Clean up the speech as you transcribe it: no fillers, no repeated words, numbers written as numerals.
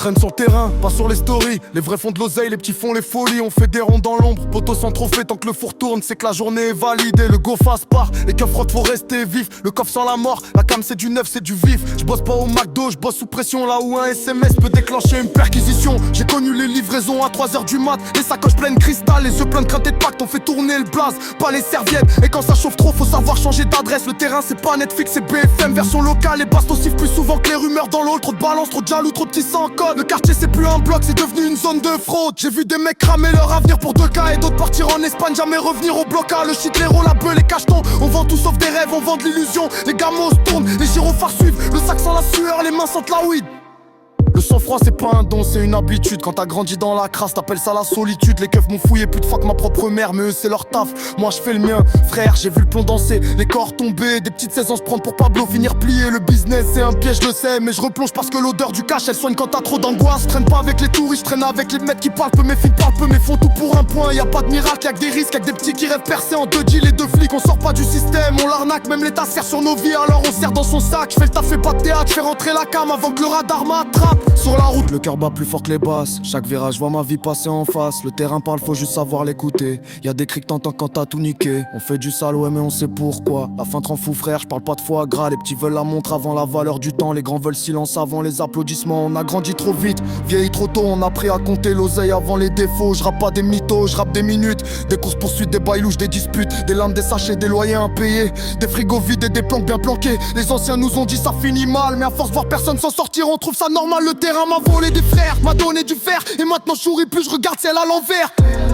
traîne sur le terrain, pas sur les stories. Les vrais font de l'oseille, les petits font les folies. On fait des ronds dans l'ombre, poteau sans trophée. Tant que le four tourne, c'est que la journée est validée. Le go face part, les keufs rock faut rester vif. Le coffre sans la mort, la cam c'est du neuf, c'est du vif. Je bosse pas au McDo, je bosse sous pression. Là où un SMS peut déclencher une perquisition. J'ai connu les livraisons à 3h du mat. Les sacoches pleines cristal, les yeux pleins de crainte et de pacte. On fait tourner le blaze, pas les serviettes. Et quand ça chauffe trop, faut savoir changer d'adresse. Le terrain c'est pas Netflix, c'est BFM. Version locale, les bastos sifflent plus souvent que les rumeurs dans l'eau. Trop de balance, trop de jaloux, trop de petits sans code. Le quartier c'est plus un bloc, c'est devenu une zone de fraude. J'ai vu des mecs cramer leur avenir pour 2K et d'autres partir en Espagne, jamais revenir au bloc A. Le shit, les rôles, la beuh, les cachetons. On vend tout sauf des rêves, on vend de l'illusion. Les gamos tournent, les gyrophares suivent. Le sac sans la sueur, les mains sentent la weed. Le sang-froid c'est pas un don, c'est une habitude. Quand t'as grandi dans la crasse, t'appelles ça la solitude. Les keufs m'ont fouillé plus de fois que ma propre mère, mais eux c'est leur taf, moi je fais le mien. Frère, j'ai vu le plomb danser, les corps tomber. Des petites 16 ans se prendre pour Pablo, finir plié. Le business c'est un piège, je le sais, mais je replonge parce que l'odeur du cash elle soigne quand t'as trop d'angoisse. Je traîne pas avec les touristes, je traîne avec les mecs qui parlent peu. Mes filles parlent peu, mais font tout pour un point. Y'a pas de miracle, y'a que des risques, y'a que des petits qui rêvent percer en 2 deals et 2 flics. On sort pas du système, on l'arnaque, même l'état sert sur nos vies. Alors on serre dans son sac, je fais le taf, fais pas de théâtre, je fais rentrer la cam avant que le radar m'attrape. Sur la route, le cœur bat plus fort que les basses. Chaque virage, vois ma vie passer en face. Le terrain parle, faut juste savoir l'écouter. Y'a des cris que t'entends quand t'as tout niqué. On fait du sale, ouais, mais on sait pourquoi. La fin te rend fou, frère, j'parle pas de foie gras. Les petits veulent la montre avant la valeur du temps. Les grands veulent silence avant les applaudissements. On a grandi trop vite, vieilli trop tôt. On a appris à compter l'oseille avant les défauts. J'rappe pas des mythos, j'rappe des minutes. Des courses poursuites, des bails louches, des disputes. Des lames, des sachets, des loyers impayés. Des frigos vides et des planques bien planquées. Les anciens nous ont dit ça finit mal, mais à force de voir personne s'en sortir, on trouve ça normal. Le terrain m'a volé des frères, m'a donné du fer. Et maintenant je souris plus, je regarde ciel à l'envers.